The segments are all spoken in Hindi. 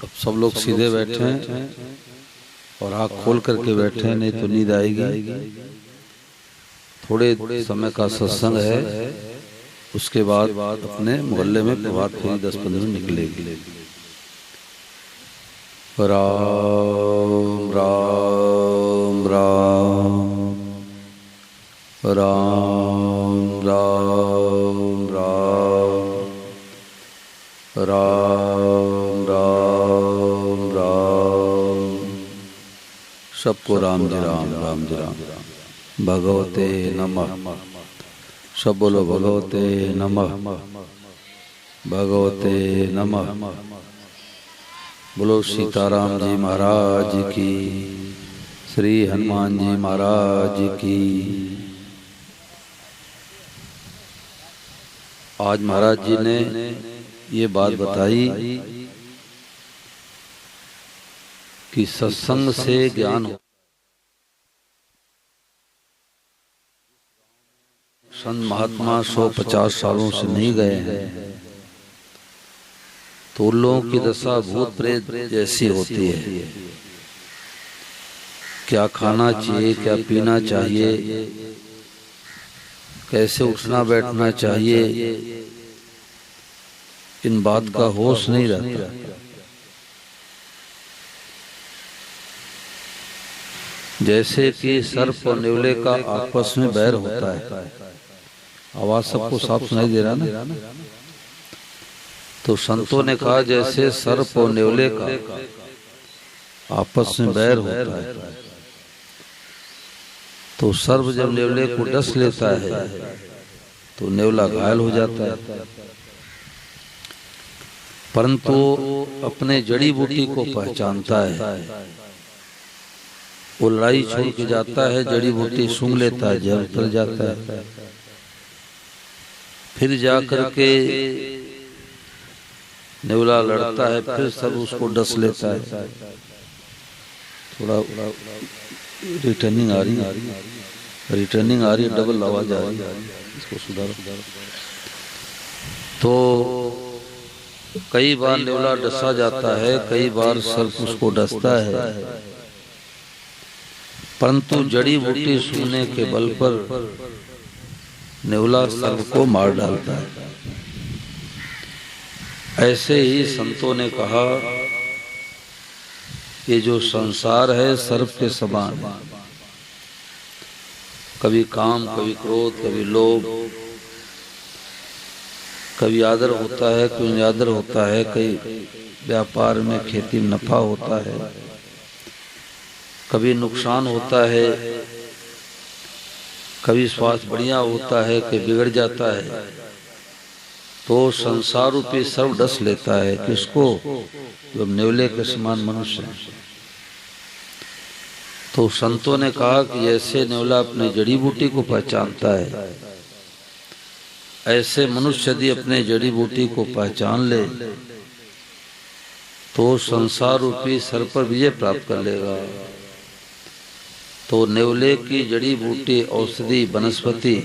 अब सब लोग सीधे बैठे हैं और आँख खोल करके बैठे हैं, नहीं तो नींद आएगी। थोड़े समय का सत्संग है, उसके बाद अपने मोहल्ले में प्रभात फेरी 10-15 मिनट निकलेगी। राम राम राम राम राम राम राम राम राम। सबको राम जी राम, राम जी राम। भगवते नमः। सब बोलो भगवते नमः, भगवते नमः। बोलो सीताराम जी महाराज की, श्री हनुमान जी महाराज की। आज महाराज जी ने ये बात बताई कि सत्संग से ज्ञान हो। संत महात्मा 150 सालों से नहीं गए हैं तो उन लोगों की दशा भूत प्रेत जैसी होती है। क्या खाना चाहिए, क्या पीना चाहिए, कैसे उठना बैठना चाहिए, इन बात का होश नहीं रहता। जैसे कि सर्प और नेवले का आपस में बैर होता है। आवाज सबको साफ सुनाई दे रहा ना? तो संतों ने कहा जैसे सर्प और नेवले का आपस में बैर होता है, तो सर्प जब नेवले को डस लेता है तो नेवला घायल हो जाता है। परंतु अपने जड़ी बूटी को पहचानता है। वो लड़ाई छोड़ के जाता है, जड़ी बूटी सूंघ लेता है, जहर उतर जाता है। फिर जाकर के नेवला लड़ता है, फिर सब उसको डस लेता है। थोड़ा रिटर्निंग आ रही है, डबल आवाज आ रही है, इसको सुधारो। तो कई बार नेवला डसा जाता है, कई बार सर्प उसको डसता है, परंतु जड़ी बूटी सूंघने के बल पर नेवला सर्प को मार डालता है। ऐसे ही संतों ने कहा ये जो संसार है सर्प के समान है। कभी काम, कभी क्रोध, कभी लोभ, कभी आदर होता है, कभी निरादर होता है। कई व्यापार में, खेती में नफा होता है, कभी नुकसान होता है, कभी स्वास्थ्य बढ़िया होता है, कभी बिगड़ जाता है। तो संसार रूपी सर्व डस लेता है किसको? जो नेवले के समान मनुष्य है। तो संतों ने कहा कि ऐसे नेवला अपने जड़ी बूटी को पहचानता है, ऐसे मनुष्य यदि अपने जड़ी बूटी को पहचान ले तो संसार रूपी सर पर विजय प्राप्त कर लेगा। तो नेवले की जड़ी बूटी औषधि वनस्पति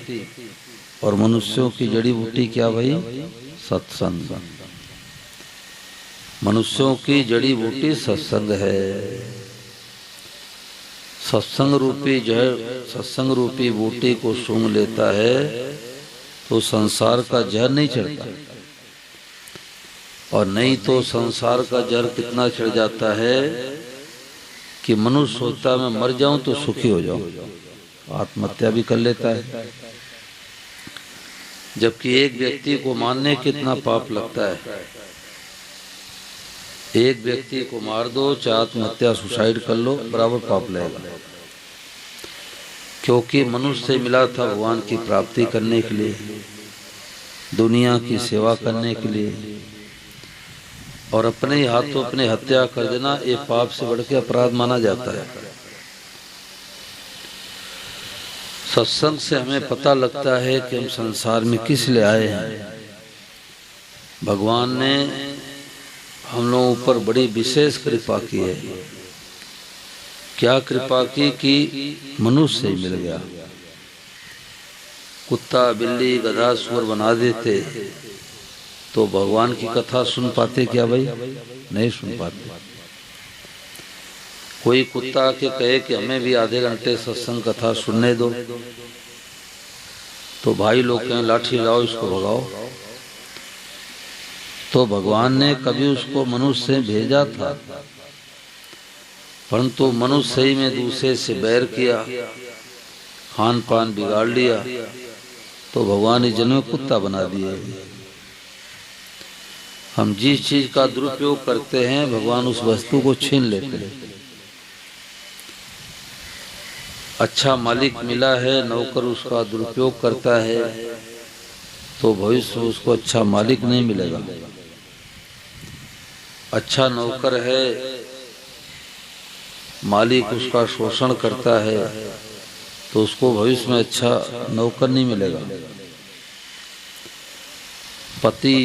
और मनुष्यों की जड़ी बूटी क्या भाई? सत्संग। मनुष्यों की जड़ी बूटी सत्संग है। सत्संग रूपी जहर, सत्संग रूपी बूटी को सूंघ लेता है तो संसार का जहर नहीं चढ़ता। और नहीं तो संसार का जहर कितना चढ़ जाता है कि मनुष्य सोचता मैं मर जाऊं तो सुखी हो जाऊं, आत्महत्या भी कर लेता है। जबकि एक व्यक्ति को मारने कितना पाप लगता है। एक व्यक्ति को मार दो, चाहे आत्महत्या सुसाइड कर लो, बराबर पाप लगेगा। क्योंकि मनुष्य से मिला था भगवान की प्राप्ति करने के लिए, दुनिया की सेवा करने के लिए, और अपने ही हाथों अपने हत्या कर देना ये पाप से बढ़ के अपराध माना जाता है। सत्संग से हमें पता लगता है कि हम संसार में किस लिए आए हैं। भगवान ने हम लोगों पर बड़ी विशेष कृपा की है। क्या कृपा की कि मनुष्य से मिल गया। कुत्ता, बिल्ली, गधा, सुअर बना देते तो भगवान की कथा सुन पाते क्या भाई? नहीं सुन पाते। कोई कुत्ता के कहे कि हमें भी आधे घंटे सत्संग कथा सुनने दो, तो भाई लोग कहें लाठी लाओ इसको भगाओ। तो भगवान ने कभी उसको मनुष्य से भेजा था, परंतु मनुष्य ही में दूसरे से बैर किया, खान पान बिगाड़ लिया, तो भगवान इस जन्म में कुत्ता बना दिए। हम जिस चीज का दुरुपयोग करते हैं भगवान उस वस्तु को छीन लेते हैं। अच्छा मालिक मिला है, नौकर उसका दुरुपयोग करता है तो भविष्य में उसको अच्छा मालिक नहीं मिलेगा। अच्छा नौकर है, मालिक उसका शोषण करता है तो उसको भविष्य में अच्छा नौकर नहीं मिलेगा। पति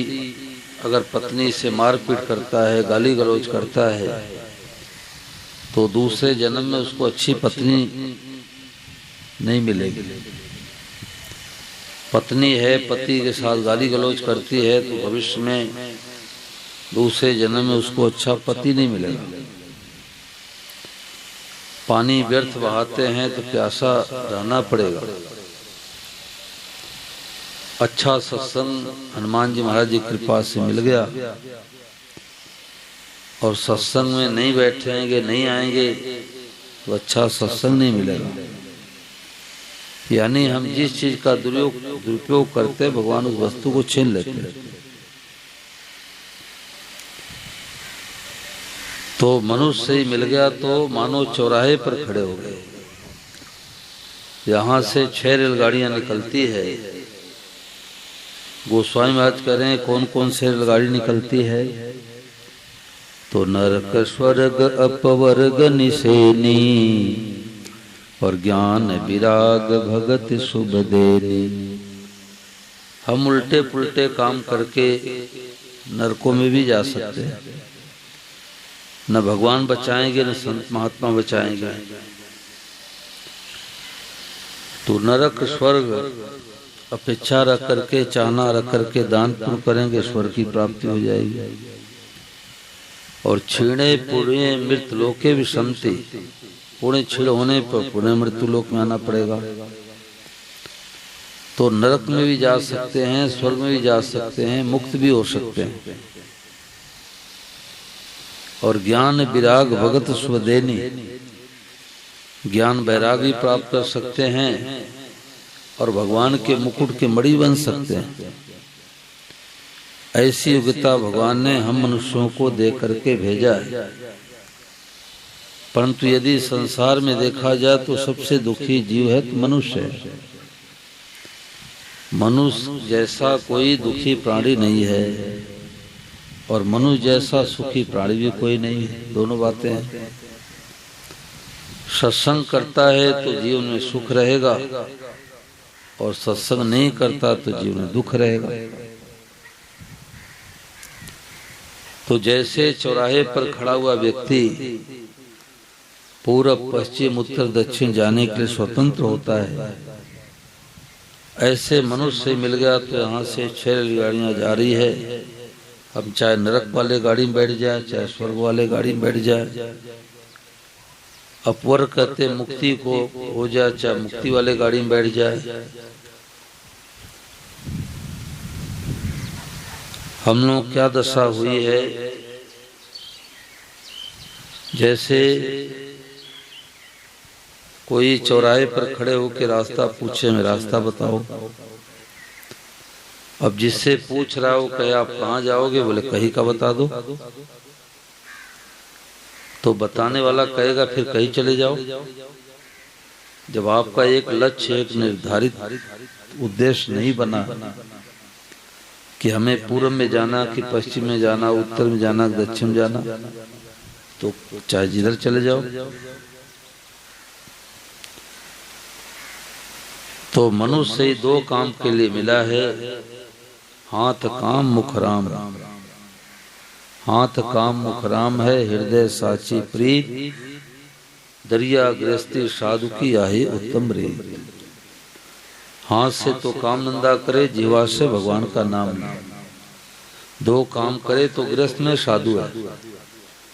अगर पत्नी से मारपीट करता है, गाली गलौज करता है, तो दूसरे जन्म में उसको अच्छी पत्नी नहीं मिलेगी। पत्नी है, पति के साथ गाली गलौज करती है तो भविष्य में दूसरे जन्म में उसको अच्छा पति नहीं मिलेगा। पानी व्यर्थ बहाते हैं तो प्यासा रहना पड़ेगा। अच्छा सत्संग हनुमान जी महाराज की कृपा से मिल गया और सत्संग में नहीं बैठेंगे, नहीं आएंगे तो अच्छा सत्संग नहीं मिलेगा। यानी हम जिस चीज का दुरुपयोग करते हैं भगवान उस वस्तु को छीन लेते हैं। तो मनुष्य से ही मिल गया तो मानो चौराहे पर खड़े हो गए। यहाँ से 6 रेलगाड़ियां निकलती है। गोस्वामी महाराज कह रहे हैं कौन कौन से रेलगाड़ी निकलती है? तो नरक स्वर्ग अपवर्ग निसेनी और ज्ञान विराग भगत शुभ देनी। हम उल्टे पुल्टे काम करके नरकों में भी जा सकते हैं, न भगवान बचाएंगे न संत महात्मा बचाएंगे। तो नरक स्वर्ग अपेक्षा रख करके, चाहना रख करके दान पुण्य करेंगे, स्वर्ग की प्राप्ति हो जाएगी। और क्षीणे पुण्य मृत लोके विषंति, पुण्य क्षीण होने पर पुण्य मृत्यु लोक में आना पड़ेगा। तो नरक में भी जा सकते हैं, स्वर्ग में भी जा सकते हैं, मुक्त भी हो सकते हैं। और ज्ञान विराग भगत स्वदेनी, ज्ञान वैरागी प्राप्त कर सकते हैं और भगवान के मुकुट के मणि बन सकते हैं। ऐसी योग्यता भगवान ने हम मनुष्यों को दे करके भेजा है। परंतु यदि संसार में देखा जाए तो सबसे दुखी जीव है तो मनुष्य है। मनुष्य जैसा कोई दुखी प्राणी नहीं है और मनुष्य जैसा सुखी प्राणी भी कोई नहीं है। दोनों बातें हैं। सत्संग करता है तो जीवन में सुख रहेगा और सत्संग नहीं करता तो जीवन में दुख रहेगा। तो जैसे चौराहे पर खड़ा हुआ व्यक्ति पूरब पश्चिम उत्तर दक्षिण जाने के लिए स्वतंत्र होता है, ऐसे मनुष्य से मिल गया तो यहाँ से 6 रेलगाड़ियाँ जा रही है। हम चाहे नरक वाले गाड़ी में बैठ जाए, चाहे स्वर्ग वाले गाड़ी में बैठ जाए। अपवर्ग कहते मुक्ति को हो जाए, चाहे मुक्ति वाले गाड़ी में बैठ जाए। हम लोग क्या दशा हुई है, जैसे कोई चौराहे पर खड़े होकर रास्ता पूछे, मैं रास्ता बताओ। अब जिससे पूछ रहा हो कहे आप कहाँ जाओगे, बोले कहीं का बता दो। तो बताने वाला कहेगा फिर कहीं चले जाओ। जब आपका एक लक्ष्य, एक निर्धारित उद्देश्य नहीं बना कि हमें पूर्व में जाना कि पश्चिम में जाना, उत्तर में जाना, दक्षिण में जाना, तो चाहे जिधर चले जाओ। तो मनुष्य ही 2 काम के लिए मिला है, हाथ काम मुख राम। हाथ काम मुख राम है, हृदय साची प्रीत, दरिया गृहस्थी साधु की आही उत्तम रीत। हाथ से तो काम धंधा करे, जीवा से भगवान का नाम ले। दो काम करे तो गृहस्थ में साधु है,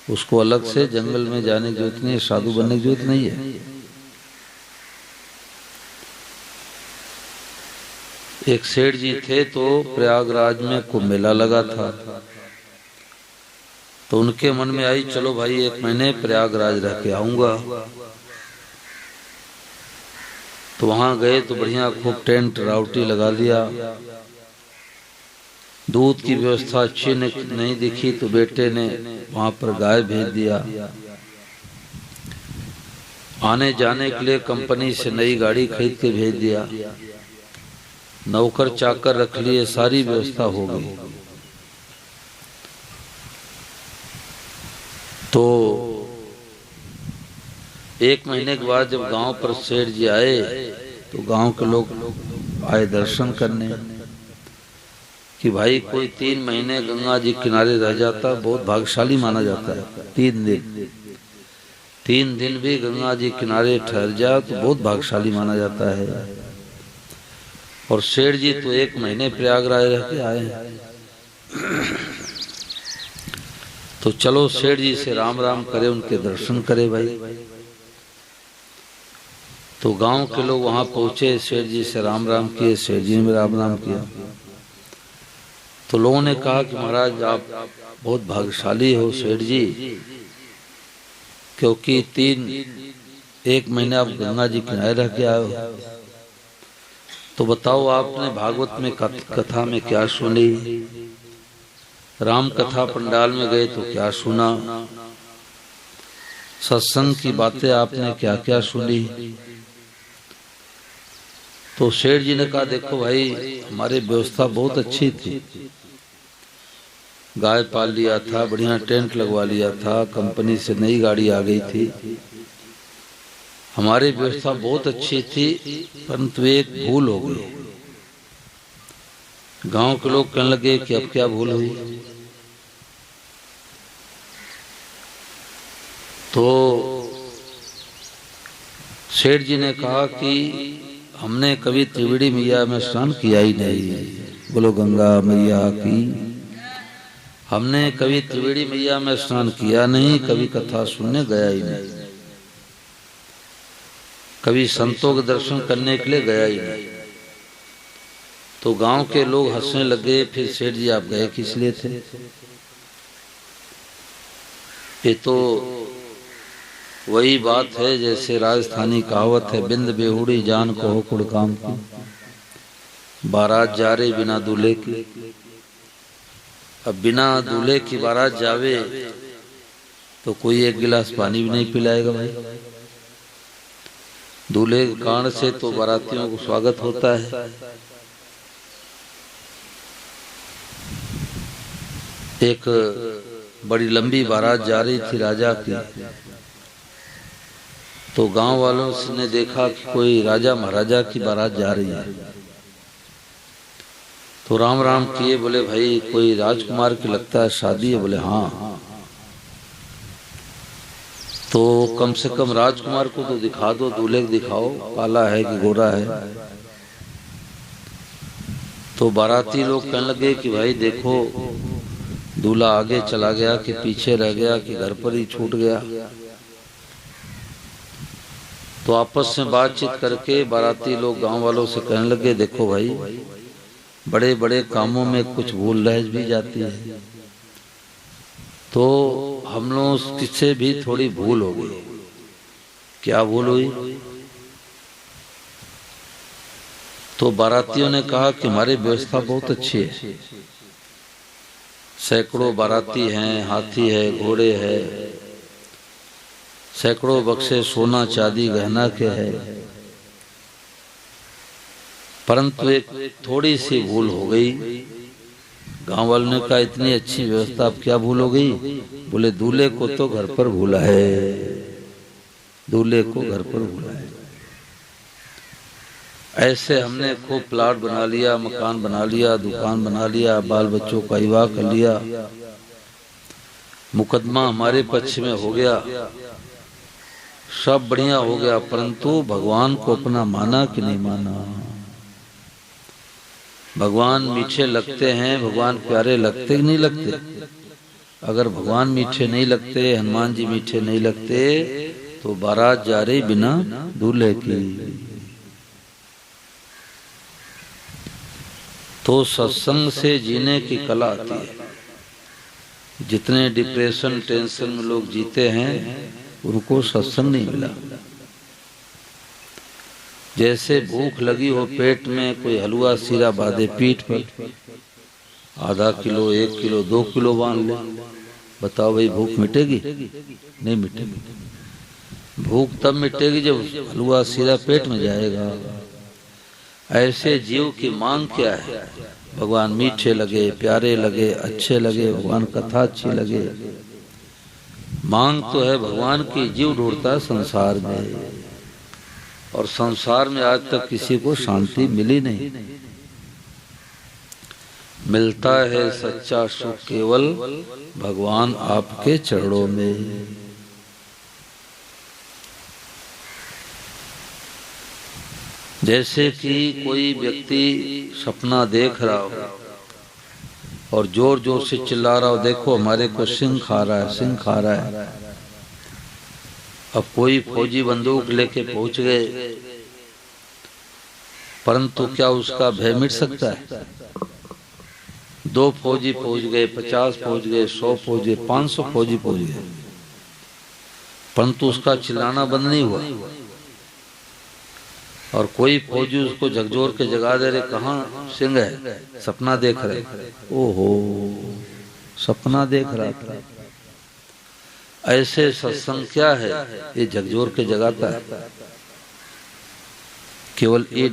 उसको अलग से जंगल में जाने की जरूरत नहीं है, साधु बनने की जरूरत नहीं है। एक सेठ जी थे तो प्रयागराज में कुंभ मेला लगा था, तो उनके मन में आई चलो भाई 1 महीने प्रयागराज रह के आऊंगा। तो वहां गए तो बढ़िया खूब टेंट राउटी लगा लिया। दूध की व्यवस्था अच्छी नहीं दिखी तो बेटे ने वहां पर गाय भेज दिया। आने जाने के लिए कंपनी से नई गाड़ी खरीद के भेज दिया। नौकर चाकर रख लिए, सारी व्यवस्था हो गई। तो 1 महीने के बाद जब गांव पर सेठ जी आए तो गांव के लोग आए दर्शन करने कि भाई कोई 3 महीने गंगा जी किनारे रह जाता बहुत भाग्यशाली माना जाता है। 3 दिन भी गंगा जी किनारे ठहर जाए तो बहुत भाग्यशाली माना जाता है। और सेठ जी तो 1 महीने प्रयागराज रह के आए हैं। तो चलो सेठ जी से राम राम करे, उनके दर्शन करे भाई। तो गांव के लोग वहां पहुंचे, सेठ जी से राम राम किए, सेठ जी ने राम राम किया। तो लोगों ने कहा कि महाराज आप बहुत भाग्यशाली हो सेठ जी, क्योंकि 1 महीने आप गंगा जी किनारे रह के आए हो। तो बताओ आपने भागवत में कथा में क्या सुनी, राम कथा पंडाल में गए तो क्या सुना, सत्संग की बातें आपने क्या क्या सुनी। तो सेठ जी ने कहा देखो भाई हमारी व्यवस्था बहुत अच्छी थी, गाय पाल लिया था, बढ़िया टेंट लगवा लिया था, कंपनी से नई गाड़ी आ गई थी, हमारी व्यवस्था बहुत अच्छी थी, परंतु एक भूल हो गई। गांव के लोग कहने लगे कि अब क्या भूल हुई। तो सेठ जी ने कहा कि हमने कभी त्रिवेणी मैया में स्नान किया ही नहीं। बोलो गंगा मैया की। हमने कभी त्रिवेणी मैया में स्नान किया नहीं, कभी कथा सुनने गया ही नहीं, कभी संतों के दर्शन करने के लिए गया ही नहीं। तो गांव के लोग हंसने लगे। फिर सेठ जी आप गए किस लिए थे? ये तो वही बात है जैसे राजस्थानी कहावत है, बिंद बेहुड़ी जान को हो कुड़ काम की, बारात जा रहे बिना दूल्हे की। अब बिना दूल्हे की बारात जावे तो कोई 1 गिलास पानी भी नहीं पिलाएगा भाई। दूल्हे के कारण से तो बारातियों को स्वागत होता है। एक बड़ी लंबी बारात जा रही थी राजा की, तो गांव वालों ने देखा कि कोई राजा महाराजा की बारात जा रही है, तो राम राम किए, बोले भाई कोई राजकुमार की लगता है शादी है। बोले हाँ। तो कम से कम राजकुमार को तो दिखा दो, दूल्हे को दिखाओ, काला है कि गोरा है। तो बाराती लोग कहने लगे कि भाई देखो दूल्हा आगे चला गया कि पीछे रह गया कि घर पर ही छूट गया। तो आपस में बातचीत करके बाराती लोग गांव वालों से कहने लगे देखो भाई बड़े बड़े कामों में कुछ भूल रह भी जाती है, तो हम लोग किससे भी थोड़ी भूल हो गई। क्या भूल हुई? तो बारातियों ने कहा कि हमारी व्यवस्था बहुत अच्छी है, सैकड़ों बाराती हैं, हाथी है, घोड़े है, सैकड़ों बक्से सोना चांदी गहना के है, परंतु एक थोड़ी सी भूल हो गई। गांव वालों ने कहा इतनी अच्छी व्यवस्था अब क्या भूल हो गई? बोले दूल्हे को तो घर पर भूला है, दूल्हे को घर पर भूला है। ऐसे हमने खूब प्लाट बना लिया, मकान बना लिया, दुकान बना लिया, बाल बच्चों का विवाह कर लिया, मुकदमा हमारे पक्ष में हो गया, सब बढ़िया हो गया, परंतु भगवान को अपना माना कि नहीं माना? भगवान मीठे लगते हैं, भगवान प्यारे लगते कि नहीं लगते? अगर भगवान मीठे नहीं लगते, हनुमान जी मीठे नहीं लगते, तो बारात जा रही बिना दूल्हे की। तो सत्संग से जीने की कला आती है। जितने डिप्रेशन टेंशन में लोग जीते हैं, उनको सत्संग नहीं मिला। जैसे भूख लगी हो पेट में, कोई हलवा सीरा बांधे पीठ पर, आधा किलो 1 किलो 2 किलो बांध ले, बताओ भाई भूख मिटेगी? नहीं मिटेगी। भूख तब मिटेगी जब हलवा सीरा पेट में जाएगा। ऐसे जीव की मांग क्या है? भगवान मीठे लगे, प्यारे लगे, अच्छे लगे, भगवान कथा अच्छी लगे। मांग तो है भगवान की। जीव ढूंढता है संसार में, और संसार में आज तक किसी को शांति मिली नहीं। मिलता है सच्चा सुख केवल भगवान आपके चरणों में। जैसे कि कोई व्यक्ति सपना देख रहा हो और जोर जोर से चिल्ला रहा हो, देखो हमारे को सिंह खा रहा है, सिंह खा रहा है। अब कोई फौजी बंदूक लेके पहुंच गए, परंतु क्या उसका भय मिट सकता है? 2 फौजी पहुंच गए, 50 पहुंच गए, 100 पहुंच गए, 500 फौजी पहुंच गए, परंतु उसका चिल्लाना बंद नहीं हुआ। और कोई फौजी उसको झकझोर के जगा दे रहे, कहाँ सिंह है? सपना देख रहे। ओहो, सपना देख रहा था। ऐसे सत्संग क्या है? ये झकझोर के जगाता है। केवल ए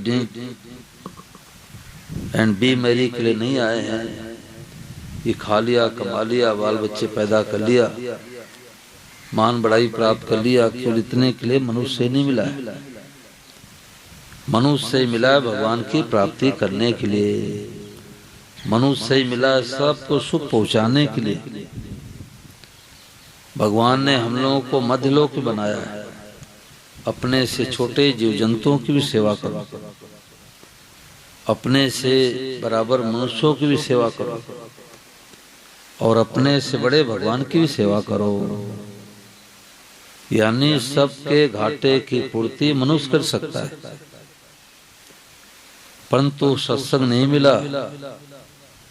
एंड बी मेरी के लिए नहीं आए हैं। ये खा लिया, कमा लिया, बाल बच्चे पैदा कर लिया, मान बढ़ाई प्राप्त कर लिया, केवल इतने के लिए मनुष्य से नहीं मिला है। मनुष्य से मिला है भगवान की प्राप्ति करने के लिए। मनुष्य से मिला है सबको सुख पहुंचाने के लिए। भगवान ने हम लोगों को मध्यलोक बनाया है। अपने से छोटे जीव जंतुओं की भी सेवा करो, अपने से बराबर मनुष्यों की भी सेवा करो, और अपने से बड़े भगवान की भी सेवा करो। यानी सबके घाटे की पूर्ति मनुष्य कर सकता है। परंतु सत्संग नहीं मिला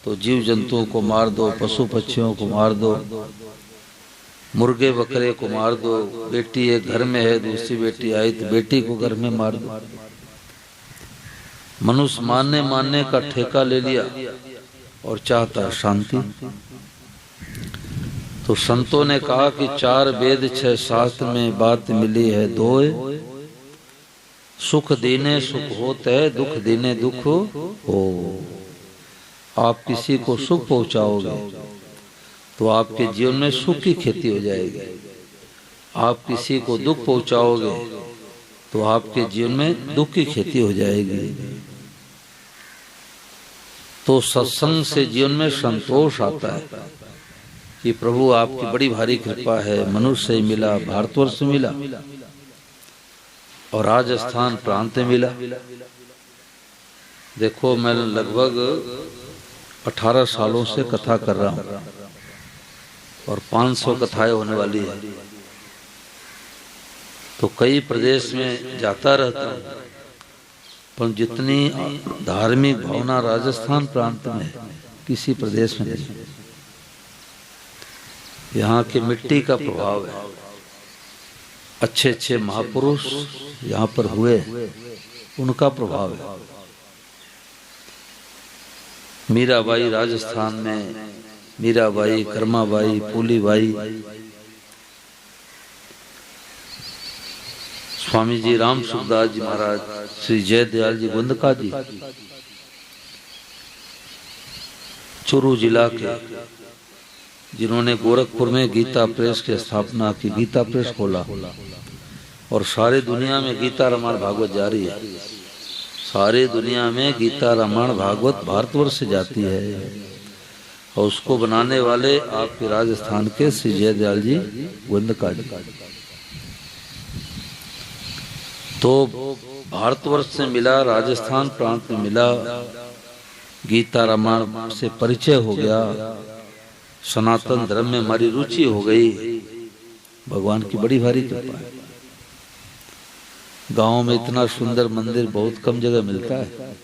तो जीव जंतुओं को मार दो, पशु पक्षियों को मार दो, मुर्गे बकरे को मार दो। बेटी एक घर में है, दूसरी बेटी आई तो बेटी को घर में मार दो। मनुष्य मानने का ठेका ले लिया और चाहता है शांति। तो संतों ने कहा कि 4 वेद 6 शास्त्र में बात मिली है दोए, सुख देने सुख होता है, दुख देने दुख हो। आप किसी को सुख पहुंचाओगे तो आपके जीवन में सुख की खेती हो जाएगी। आप किसी को दुख पहुंचाओगे तो आपके जीवन में दुख की खेती हो जाएगी। तो सत्संग से जीवन में संतोष आता है कि प्रभु आपकी बड़ी भारी कृपा है, मनुष्य से मिला, भारतवर्ष से मिला और राजस्थान प्रांत में मिला। देखो मैं लगभग 18 सालों से कथा कर रहा हूँ और 500 कथाएं होने वाली है। तो कई प्रदेश में जाता रहता हूँ, पर जितनी धार्मिक भावना राजस्थान प्रांत में किसी प्रदेश में नहीं। यहाँ की मिट्टी का प्रभाव है। अच्छे अच्छे महापुरुष यहाँ पर हुए, उनका प्रभाव है। मीराबाई राजस्थान में, मीराबाई, कर्माबाई, फूलीबाई, स्वामी जी राम सुखदास जी महाराज, श्री जयदयाल जी गुंदका जी, चूरू जिला के, जिन्होंने गोरखपुर में गीता प्रेस की स्थापना की, गीता प्रेस खोला और सारे दुनिया में गीता रामायण भागवत जारी है। सारे दुनिया में गीता रामायण भागवत भारतवर्ष से जाती है और उसको बनाने वाले आपके राजस्थान के श्री जयदयाल जी गुंदका जी। तो भारतवर्ष से मिला, राजस्थान प्रांत में मिला गीता रामायण से परिचय हो गया, सनातन धर्म में हमारी रुचि हो गई। भगवान की बड़ी भारी कृपा है। गांव में इतना सुंदर मंदिर बहुत कम जगह मिलता है।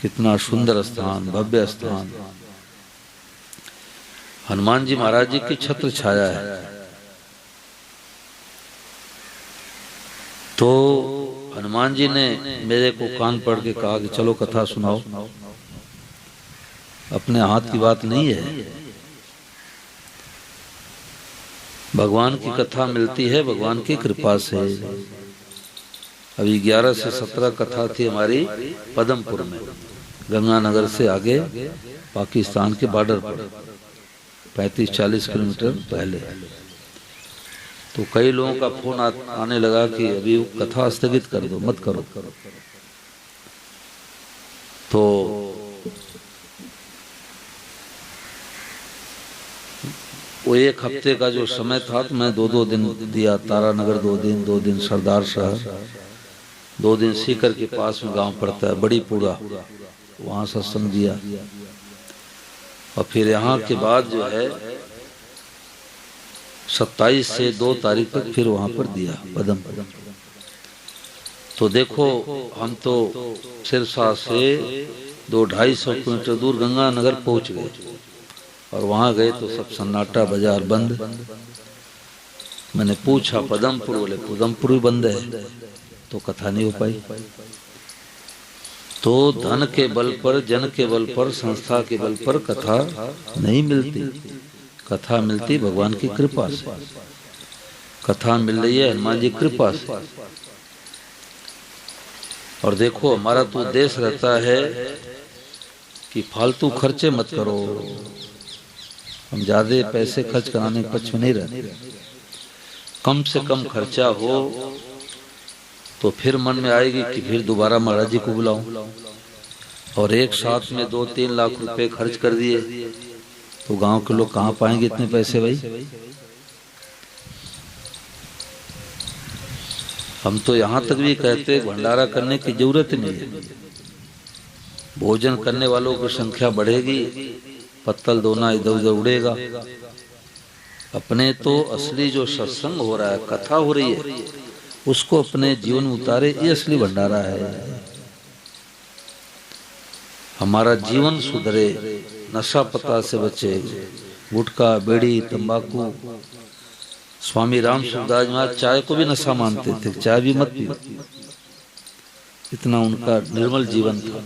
कितना सुंदर स्थान, भव्य स्थान। हनुमान जी महाराज जी की छत्र छाया है। तो हनुमान जी ने मेरे को कान पकड़ के कहा कि चलो कथा सुनाओ। अपने हाथ की बात नहीं है, भगवान की कथा मिलती है भगवान की कृपा से। अभी 11 से 17 कथा थी हमारी पदमपुर में, गंगानगर से आगे पाकिस्तान के बॉर्डर पर 35-40 किलोमीटर पहले। तो कई लोगों का फोन आने लगा कि अभी कथा स्थगित कर दो, मत करो। तो वो 1 हफ्ते का जो समय था तो मैं 2-2 दिन दिया। तारानगर 2 दिन सरदार शहर, 2 दिन सीकर के पास में गांव पड़ता है बड़ी पूरा, वहां सत्संग दिया। और फिर यहाँ के बाद जो है 27 से 2 तारीख तक फिर वहां पर दिया पदमपुर। तो देखो हम तो सिरसा से 200-250 किलोमीटर दूर गंगानगर पहुंच गए। और वहां गए तो सब सन्नाटा, बाजार बंद। मैंने पूछा पदमपुर, बोले पदमपुर भी बंद है, तो कथा नहीं हो पाई। तो धन के बल पर, जन के बल पर, संस्था के बल पर कथा नहीं मिलती। कथा मिलती भगवान की कृपा से। कथा मिल रही है हनुमान जी कृपा से। और देखो हमारा तो उद्देश्य रहता है कि फालतू खर्चे मत करो। हम ज्यादा पैसे खर्च कराने के पक्ष में नहीं रहते। कम से कम खर्चा हो तो फिर मन में आएगी कि फिर दोबारा महाराज जी को बुलाऊं। और एक साथ में 2-3 लाख रुपए खर्च कर दिए तो गांव के लोग कहाँ पाएंगे इतने पैसे भाई। हम तो यहाँ तक भी कहते भंडारा करने की जरूरत नहीं है। भोजन करने वालों की संख्या बढ़ेगी, पत्तल दोना इधर उधर उड़ेगा। अपने तो असली जो सत्संग हो रहा है, कथा हो रही है, उसको अपने जीवन में उतारे, ये असली भंडारा है। हमारा जीवन सुधरे, नशा पता से बचे, गुटखा, बीड़ी, तंबाकू। स्वामी राम सूरदास महाराज चाय को भी नशा मानते थे, चाय भी मत पियो, इतना उनका निर्मल जीवन था।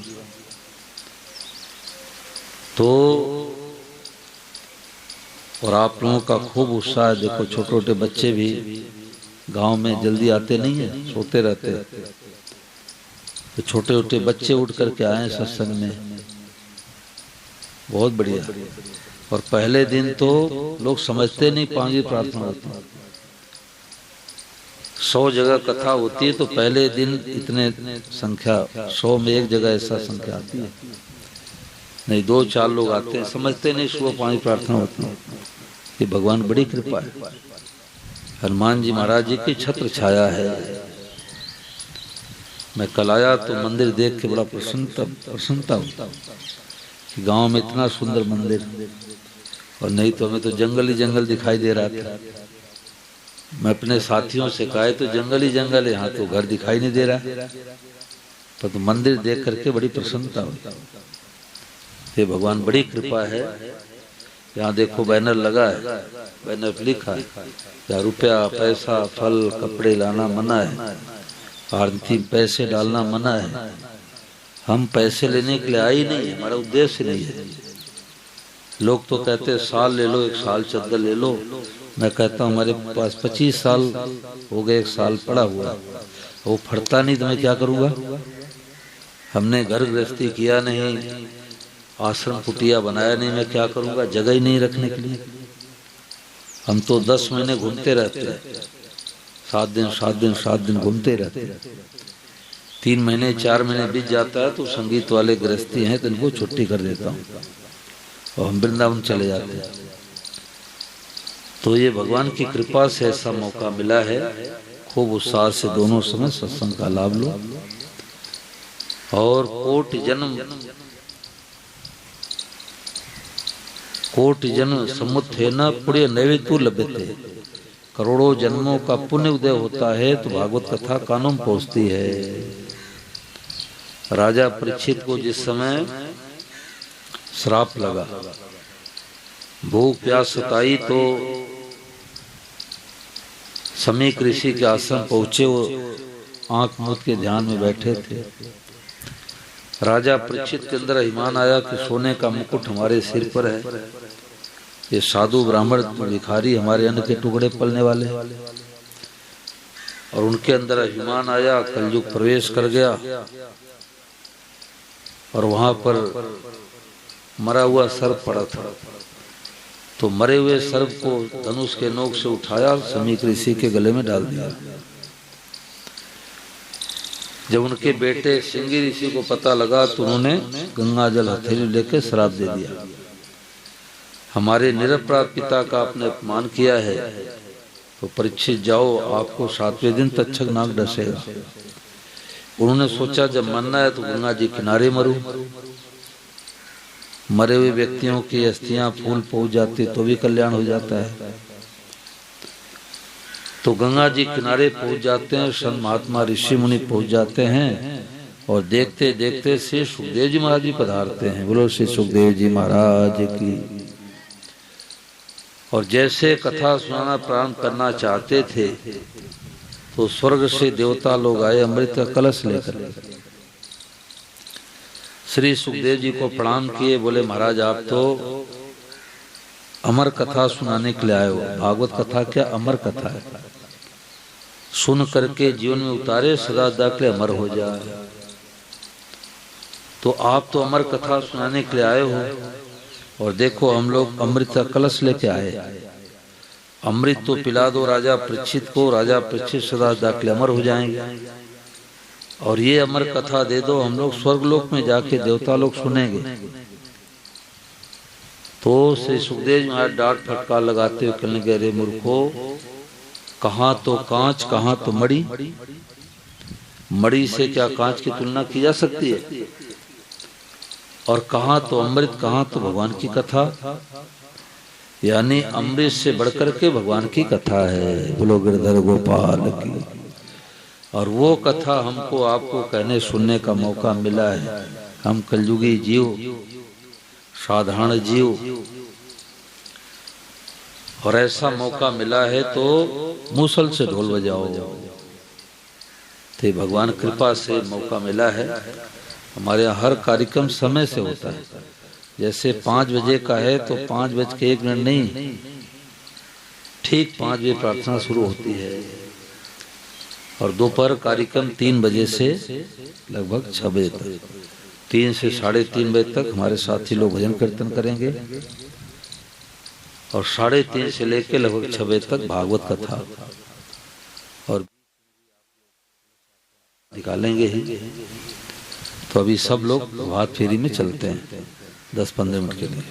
तो और आप लोगों का खूब उत्साह है। देखो छोटे छोटे बच्चे भी गांव में जल्दी आते नहीं है, सोते रहते हैं। तो छोटे छोटे बच्चे उठ करके आए सत्संग में, बहुत बढ़िया। और पहले दिन तो लोग समझते नहीं 5 प्रार्थना होती। 100 जगह कथा होती है तो पहले दिन इतने संख्या 100 में 1 जगह ऐसा संख्या आती है। नहीं 2-4 लोग आते हैं, समझते नहीं सुबह 5 प्रार्थना होती है। ये भगवान बड़ी कृपा है। हनुमान जी महाराज जी की छत्र छाया है। मैं कल आया तो मंदिर देख के बड़ा प्रसन्नता हुई कि गांव में इतना सुंदर मंदिर। और नहीं तो हमें तो जंगल ही जंगल दिखाई दे रहा था। मैं अपने साथियों से कहा तो जंगल ही जंगल है, यहाँ तो घर दिखाई नहीं दे रहा। पर तो मंदिर देख करके बड़ी प्रसन्नता हुई। ये भगवान बड़ी कृपा है। यहाँ देखो बैनर लगा है, बैनर पर लिखा है या रुपया, पैसा, फल, कपड़े लाना मना है, आरती पैसे डालना मना है। हम पैसे लेने के लिए आए ही नहीं, हमारा उद्देश्य नहीं है। लोग तो कहते हैं साल ले लो, 1 साल चद्दर ले लो। मैं कहता हूँ हमारे पास 25 साल हो गए, 1 साल पड़ा हुआ है, वो फटता नहीं तो मैं क्या करूँगा। हमने घर गृहस्थी किया नहीं, आश्रम कुटिया बनाया नहीं, मैं क्या करूँगा, जगह ही नहीं रखने के लिए। हम तो 10 महीने घूमते रहते हैं, 7 दिन घूमते रहते हैं। 3 महीने 4 महीने बीत जाता है तो संगीत वाले गृहस्थी हैं तो इनको छुट्टी कर देता हूँ और हम वृंदावन चले जाते हैं। तो ये भगवान की कृपा से ऐसा मौका मिला है। खूब उत्साह से दोनों समय सत्संग का लाभ लो। और कोटि जन्म समुत्थे न पुण्य नैवेद्य लभ्यते। करोड़ों जन्मों का पुण्य उदय होता है तो भागवत कथा कानों में पहुंचती है। राजा परीक्षित को जिस समय श्राप लगा, भूख प्यास सताई, तो समीक ऋषि के आश्रम पहुंचे। वो आंख मूंद के ध्यान में बैठे थे। राजा परीक्षित के अंदर अभिमान आया कि सोने का मुकुट हमारे सिर पर है, ये साधु ब्राह्मण भिखारी हमारे अन्न के टुकड़े पलने वाले, और उनके अंदर अभिमान आया। कलयुग प्रवेश कर गया और वहां पर मरा हुआ सर्प पड़ा था। तो मरे हुए सर्प को धनुष के नोक से उठाया, समीक ऋषि के गले में डाल दिया। जब उनके बेटे सिंगी ऋषि को पता लगा तो उन्होंने गंगा जल हथेली लेकर श्राप दे दिया, हमारे निरपराध पिता का आपने अपमान किया है तो परीक्षित जाओ, आपको 7वें दिन तक्षक नाग डसेगा। उन्होंने सोचा जब मरना है तो गंगा जी किनारे मरूं। मरे हुए व्यक्तियों की अस्थियां फूल पहुंच जाती तो भी कल्याण हो जाता है। तो गंगा जी किनारे पहुंच जाते हैं, संत महात्मा ऋषि मुनि पहुंच जाते हैं, और देखते देखते श्री सुखदेव जी महाराज जी पधारते हैं। बोलो श्री सुखदेव जी महाराज की। और जैसे कथा सुनाना प्रारंभ करना चाहते थे तो स्वर्ग से देवता लोग आए अमृत का कलश लेकर। श्री सुखदेव जी को प्रणाम किए, बोले महाराज आप तो अमर कथा सुनाने के लिए आए हो। भागवत कथा क्या अमर कथा है, सुन करके जीवन में उतारे, सदा सदा के लिए अमर हो जाए। तो आप तो अमर कथा सुनाने के लिए आए हो, और देखो हम लोग अमृत का कलश लेके आए। अमृत तो पिला दो राजा परीक्षित को, राजा परीक्षित सदा सदा के लिए अमर हो जाएंगे। और ये अमर कथा दे दो, हम लोग स्वर्गलोक में जाके देवता लोग सुनेंगे। तो श्री सुखदेव जी महाराज डांट फटकार लगाते हुए कहने लगे, अरे मूर्खो, कहाँ तो कांच कहाँ तो मणि, मणि से क्या कांच की तुलना की जा सकती है? और कहाँ तो अमृत कहाँ तो भगवान की कथा, यानी अमृत से बढ़कर के भगवान की कथा है। बोलो गिरधर गोपाल की। और वो कथा हमको आपको कहने सुनने का मौका मिला है। हम कलयुगी जीव, साधारण जीव, और ऐसा मौका मिला है तो मूसल से ढोल बजाओ। तो भगवान कृपा से मौका मिला है। हमारे यहाँ हर कार्यक्रम समय से होता है। जैसे 5 बजे का है तो 5:01 नहीं, ठीक 5 बजे प्रार्थना शुरू होती है, और दोपहर कार्यक्रम 3 बजे से लगभग 6 बजे तक, 3 से 3:30 बजे तक हमारे साथी लोग भजन कीर्तन करेंगे, और 3:30 से लेकर लगभग 6 बजे तक भागवत कथा और निकालेंगे ही। तो अभी सब लोग प्रभात फेरी में चलते हैं 10-15 मिनट के लिए।